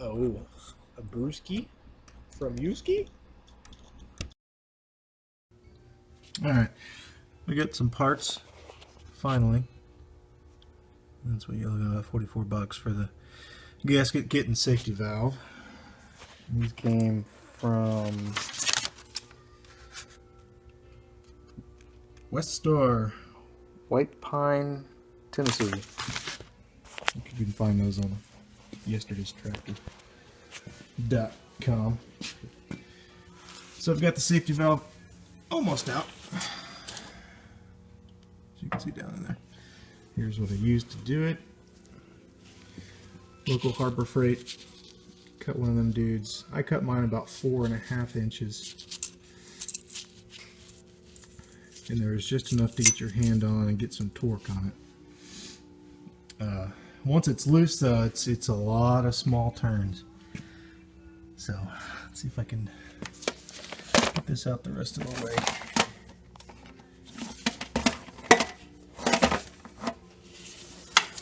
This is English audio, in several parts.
Oh, a brewski from Yuski? Alright, we got some parts, finally. That's what you look at, 44 bucks for the gasket, kit, and safety valve. These came from West Star, White Pine, Tennessee. I think you can find those on yesterday's tractor.com. So I've got the safety valve almost out. As you can see down in there. Here's what I used to do it. Local Harbor Freight. Cut one of them dudes. I cut mine about 4.5 inches. And there was just enough to get your hand on and get some torque on it. Once it's loose though, it's a lot of small turns. So let's see if I can get this out the rest of the way.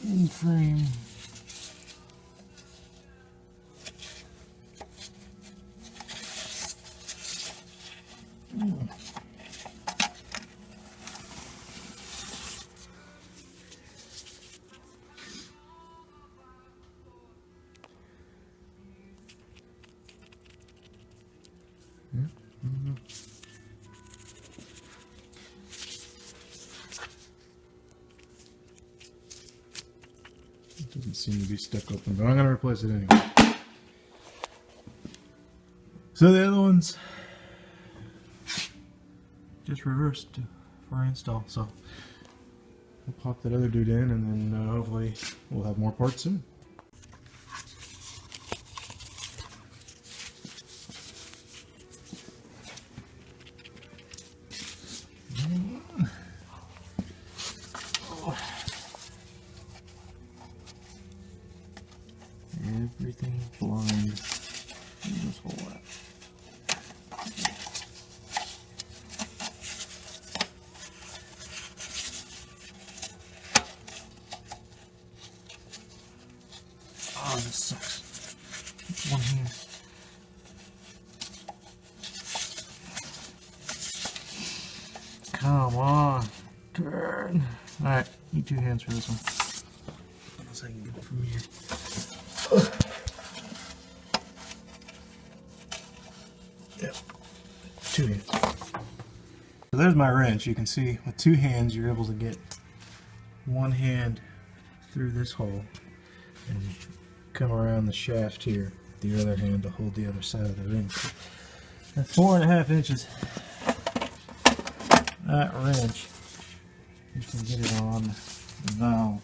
In frame. It doesn't seem to be stuck open, but I'm going to replace it anyway. So the other one's just reversed for install, so we'll pop that other dude in, and then hopefully we'll have more parts soon. Everything blind in this whole lot. Oh, this sucks. One hand. Come on. Turn. Alright, need 2 hands for this one. Unless I can get it from here. Yep, 2 hands. So there's my wrench. You can see with 2 hands you're able to get 1 hand through this hole and come around the shaft here, the other hand to hold the other side of the wrench. At 4.5 inches, that wrench, you can get it on the valve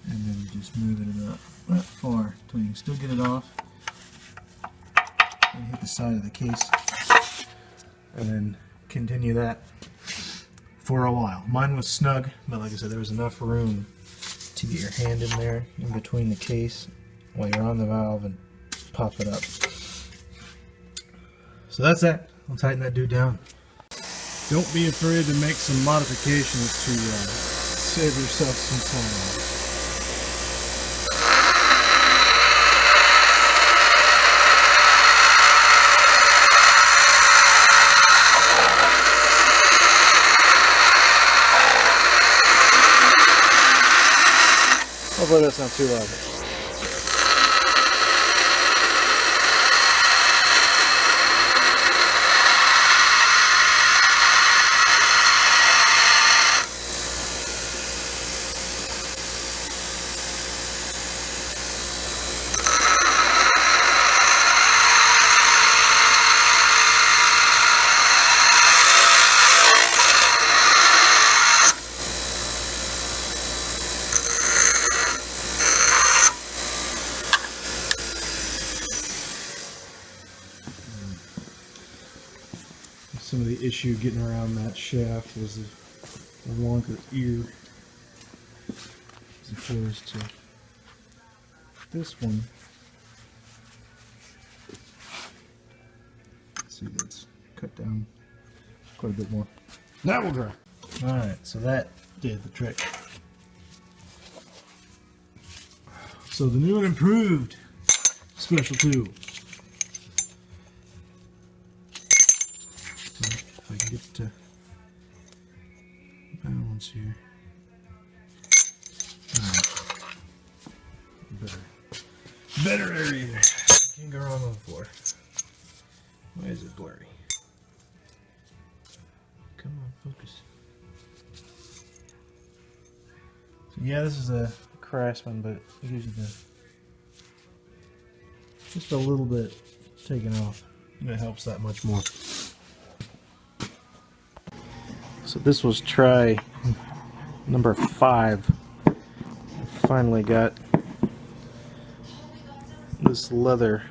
and then just move it about that far until you can still get it off and hit the side of the case, and then continue that for a while. Mine was snug, but like I said, there was enough room to get your hand in there in between the case while you're on the valve and pop it up. So that's that. I'll tighten that dude down. Don't be afraid to make some modifications to save yourself some time. Hopefully that's not too loud. Some of the issue getting around that shaft was a longer ear as opposed to this one. See, that's cut down quite a bit more. That will dry. Alright, so that did the trick. So the new and improved special tool. If I can get to balance here. Alright. Better aerator. Can't go wrong on the floor. Why is it blurry? Come on, focus. So yeah, this is a Craftsman, but it gives you just a little bit taken off, and it helps that much more. So this was try number 5. I finally got this leather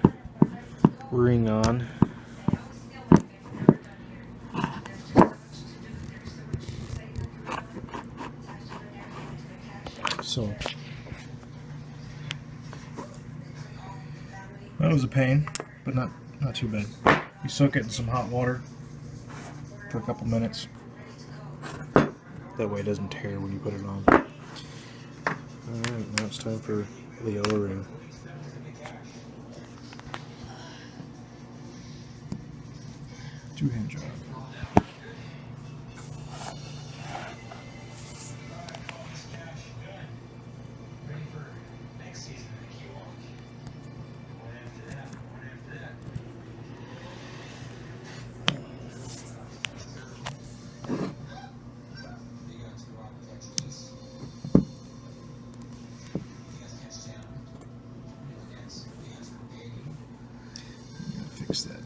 ring on. So that was a pain, but not too bad. You soak it in some hot water for a couple minutes. That way it doesn't tear when you put it on. Alright, now it's time for the O-ring. Two-hand job. Fix that.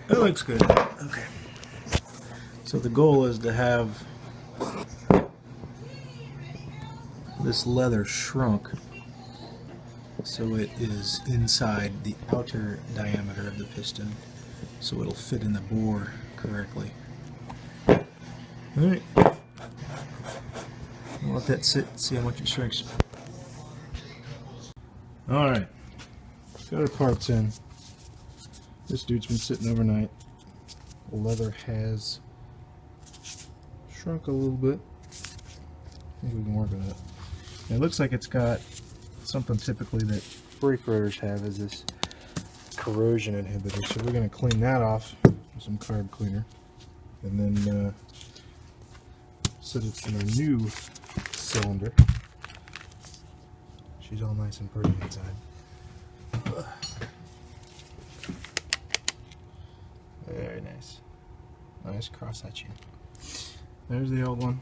That looks good. Okay. So the goal is to have this leather shrunk so it is inside the outer diameter of the piston, so it'll fit in the bore correctly. Alright. I'll let that sit, see how much it shrinks. Alright. Got our parts in. This dude's been sitting overnight. The leather has shrunk a little bit. I think we can work with it. And it looks like it's got something typically that brake rotors have, is this corrosion inhibitor. So we're going to clean that off with some carb cleaner, and then set it in our new cylinder. She's all nice and pretty inside. Very nice. Nice cross hatching. There's the old one.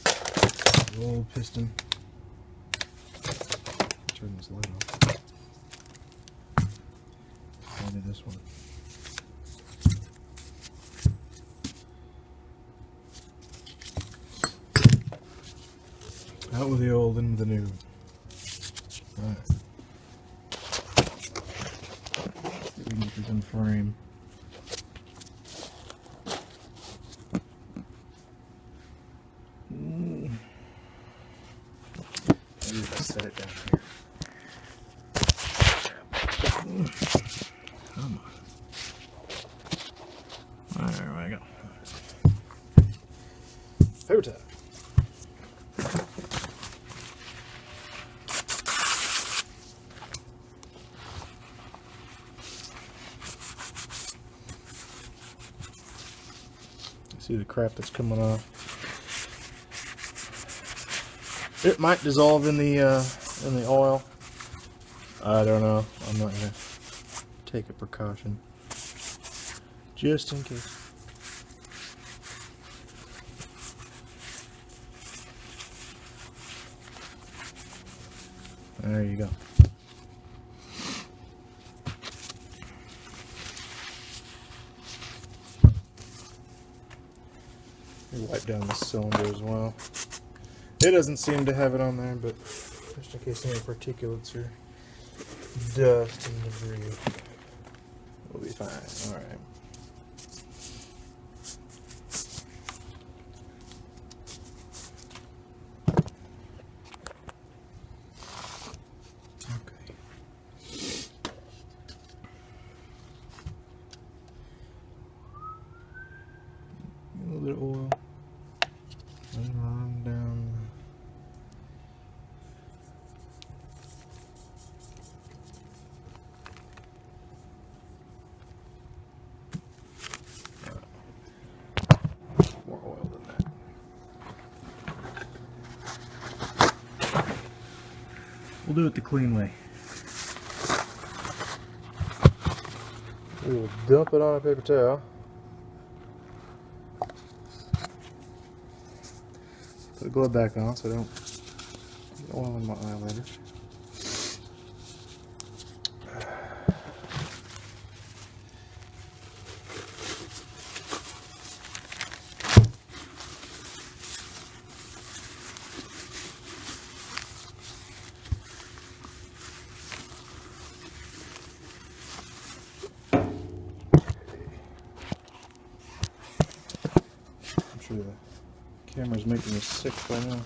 The old piston. Turn this light off. Only this one. Out with the old, in with the new. Alright. See if we can get this in frame. Maybe if I set it down here. Come on. There we go. Paper towel. See the crap that's coming off. It might dissolve in the oil. I don't know. I'm not gonna take a precaution, just in case. There you go. Wipe down this cylinder as well. It doesn't seem to have it on there, but just in case any particulates or dust and debris. We'll be fine. All right. A little bit of oil and run down. More oil than that. We'll do it the clean way. We will dump it on a paper towel. Put the glove back on so I don't get oil in my eye later. I'm sure the camera's making me sick by now.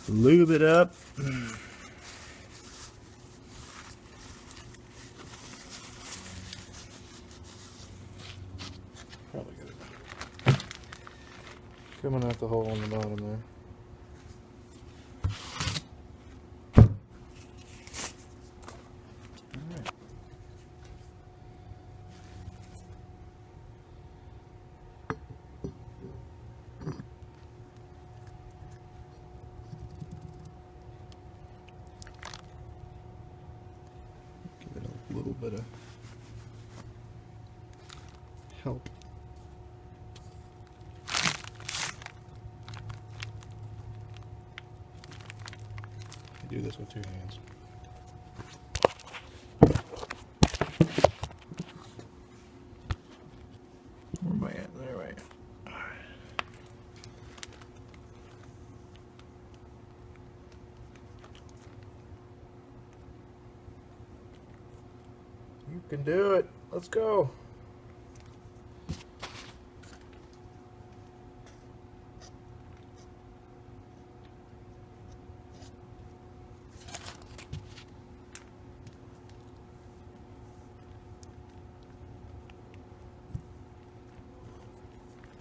Lube it up. Probably good. Coming out the hole on the bottom there. Alright. Give it a little bit of help. Do this with 2 hands. Where am I at? There I am. You can do it. Let's go.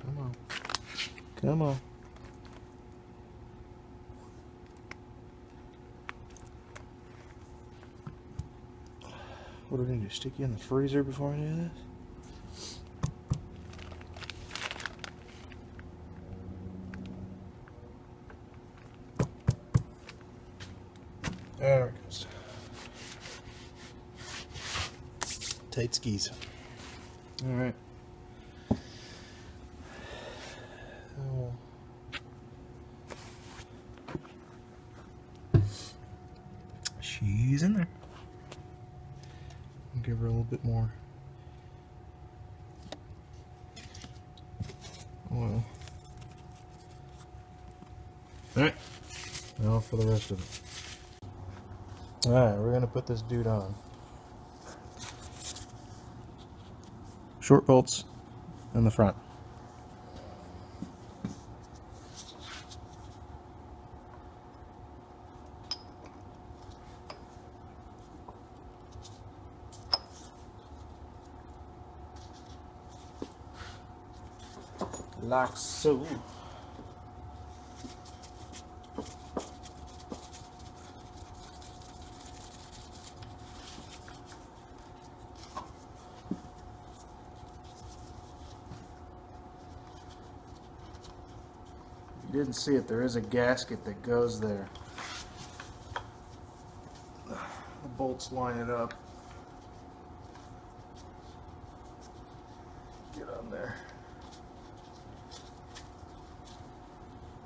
Come on. Come on. What do we need to stick you in the freezer before I do this? There it goes. Tight skis. All right. Oh. She's in there. I'll give her a little bit more oil. Alright, now for the rest of it. Alright, we're going to put this dude on. Short bolts in the front. Like so. You didn't see it, there is a gasket that goes there. The bolts line it up. Get on there.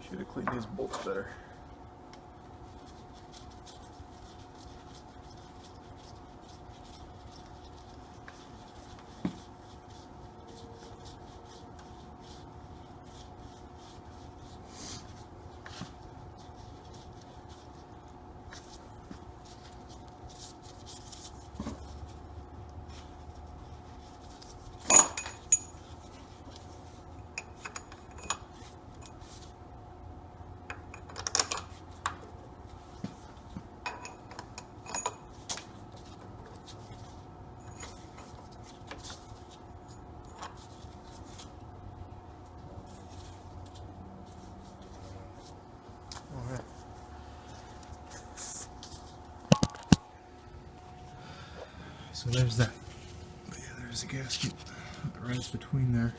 Should have cleaned these bolts better. there's that. Yeah, there's a gasket right between there.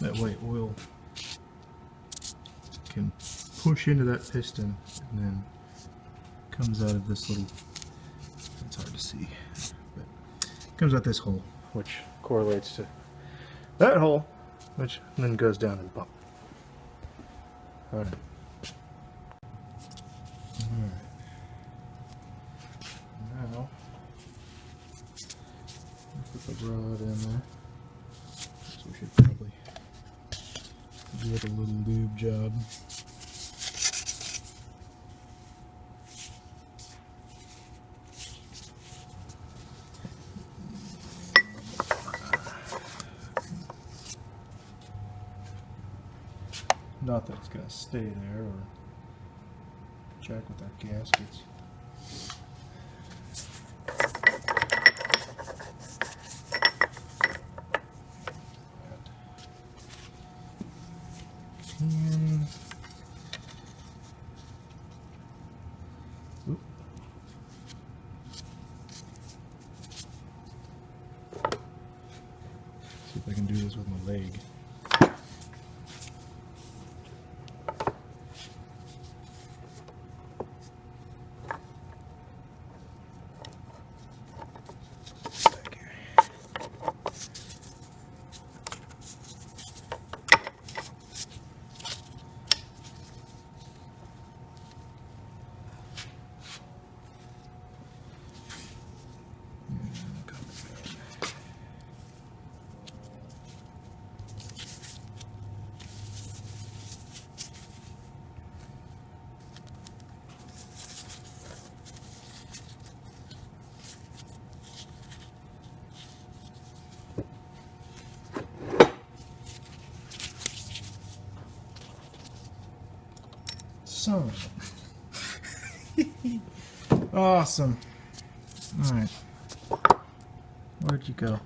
That way oil can push into that piston and then comes out of this little, it's hard to see, but comes out this hole, which correlates to that hole, which then goes down and pump. Alright. Now, put the rod in there. So we should probably give it a little lube job. Not that it's going to stay there or check with our gaskets. Oop. See if I can do this with my leg. Son. Awesome. Alright. Where'd you go?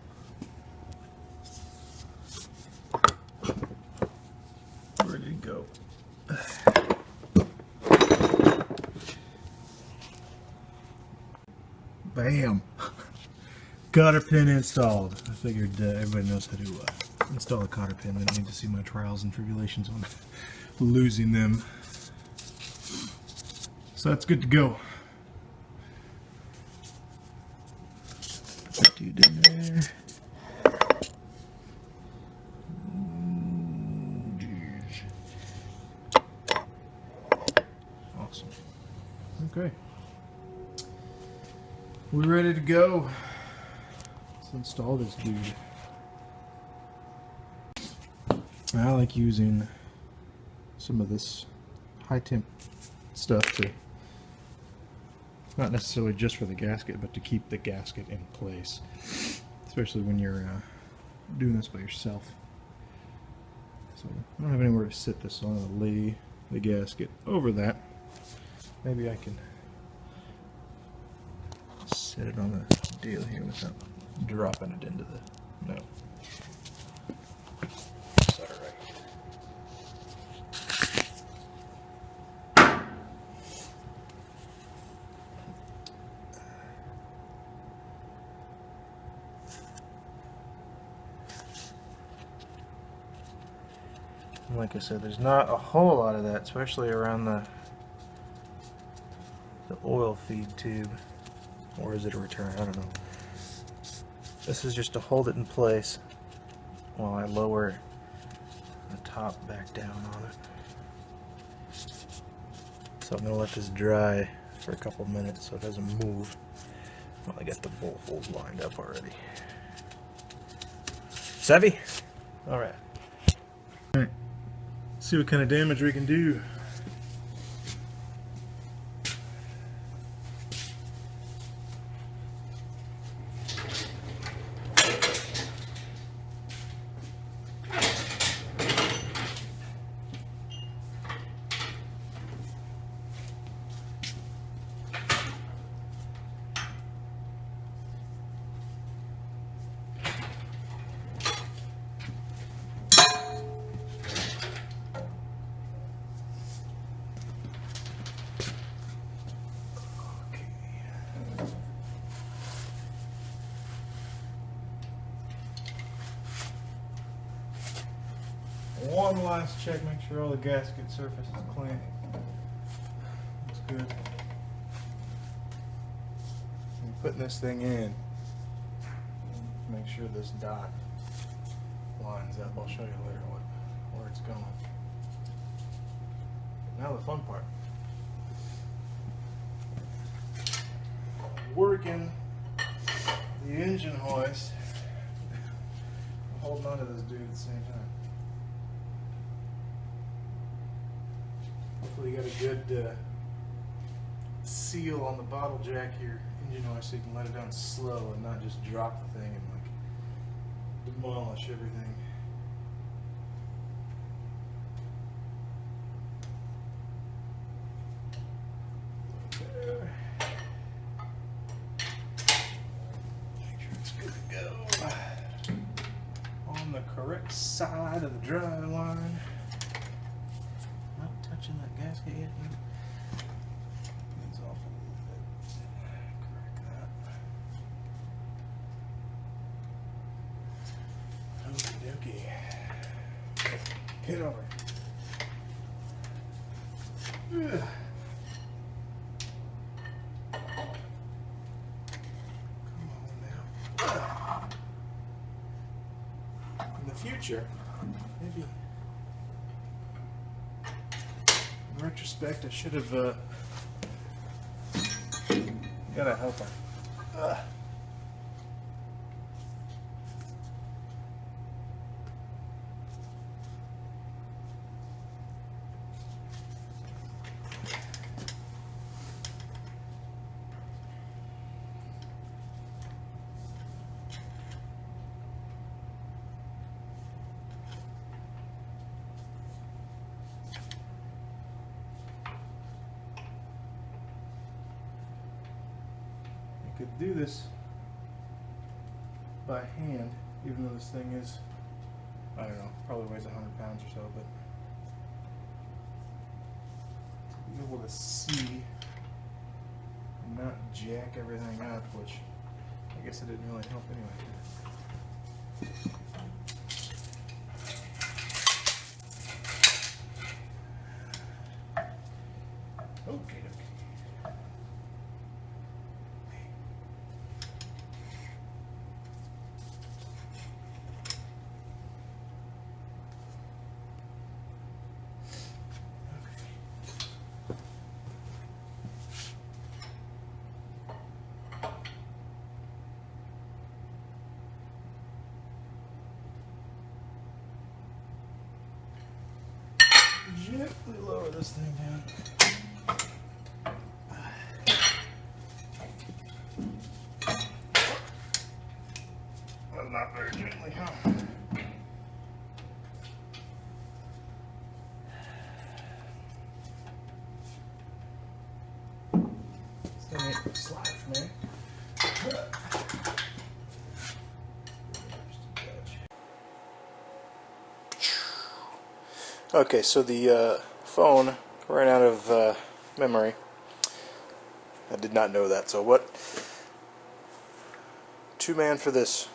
Where did he go? Bam! Cotter pin installed. I figured everybody knows how to install a cotter pin. They don't need to see my trials and tribulations on losing them. So that's good to go. Put that dude in there. Jeez. Awesome. Okay. We're ready to go. Let's install this dude. I like using some of this high temp stuff to, not necessarily just for the gasket, but to keep the gasket in place, especially when you're doing this by yourself. So I don't have anywhere to sit this, so I'm going to lay the gasket over that. Maybe I can set it on the deal here without dropping it into the, no. Is that alright? Like I said, there's not a whole lot of that, especially around the oil feed tube. Or is it a return? I don't know. This is just to hold it in place while I lower the top back down on it. So I'm going to let this dry for a couple minutes so it doesn't move. Well, I got the bolt holes lined up already. Savvy? Alright. Alright. See what kind of damage we can do. one last check, make sure all the gasket surface is clean. Looks good. And putting this thing in, make sure this dot lines up. I'll show you later where it's going. Now the fun part. Working the engine hoist, holding on to this dude at the same time. Hopefully you got a good seal on the bottle jack here, engine hoist, so you can let it down slow and not just drop the thing and like demolish everything. There. Make sure it's good to go. On the correct side of the drive line. Not touching that gasket yet. It's off a little bit. Correct that. Okie dokie. Get over. Ugh. In the future, maybe in retrospect, I should have got a helper. Could do this by hand, even though this thing is, I don't know, probably weighs 100 pounds or so, but to be able to see and not jack everything up, which I guess it didn't really help anyway. Okay. Gently lower this thing down. Well, not very gently, huh? This thing ain't gonna slide for me. Okay, so the phone ran out of memory. I did not know that. So what? 2-man for this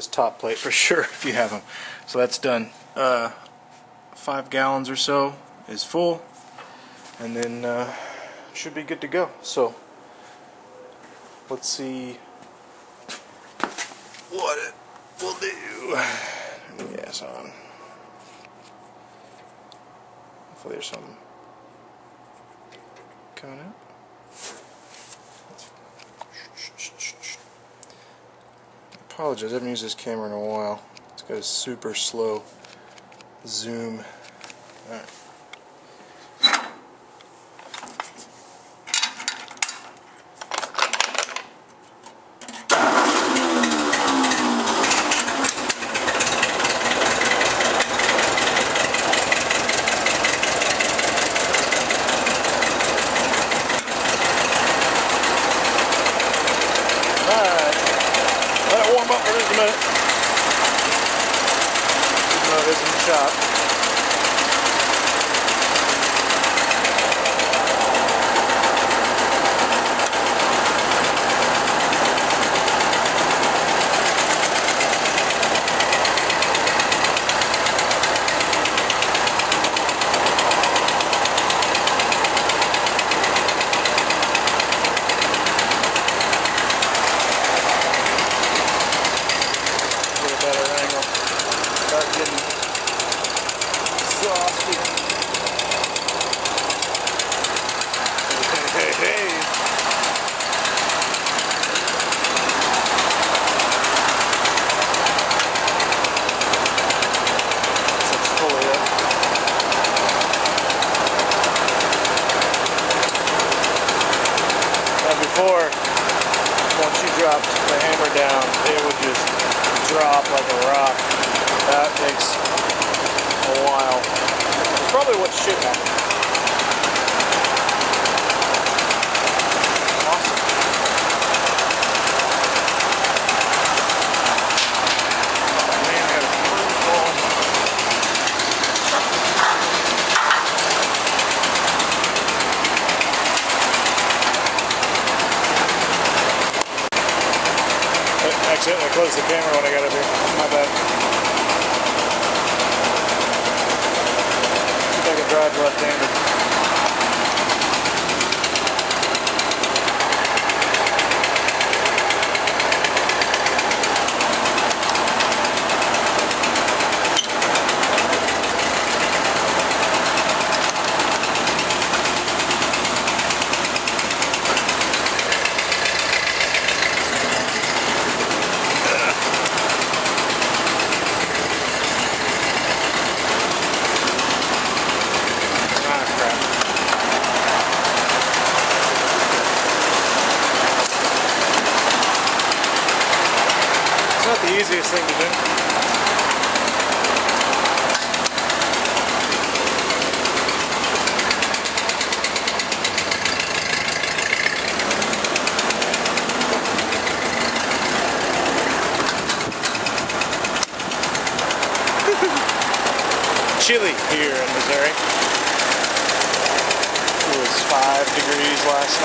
top plate for sure if you have them. So that's done. 5 gallons or so is full, and then should be good to go. So let's see what it will do. Turn the gas on. Hopefully there's something coming out. I apologize, I haven't used this camera in a while. It's got a super slow zoom. Alright. Warm up for just a minute. Even though it is in the shop. top like a rock. That takes a while. It's probably what should happen. Awesome. Man, I got a screw full. I accidentally closed the camera when I got up here. My bad. See if I can drive left-handed. Not the easiest thing to do. Chilly here in Missouri. It was 5 degrees last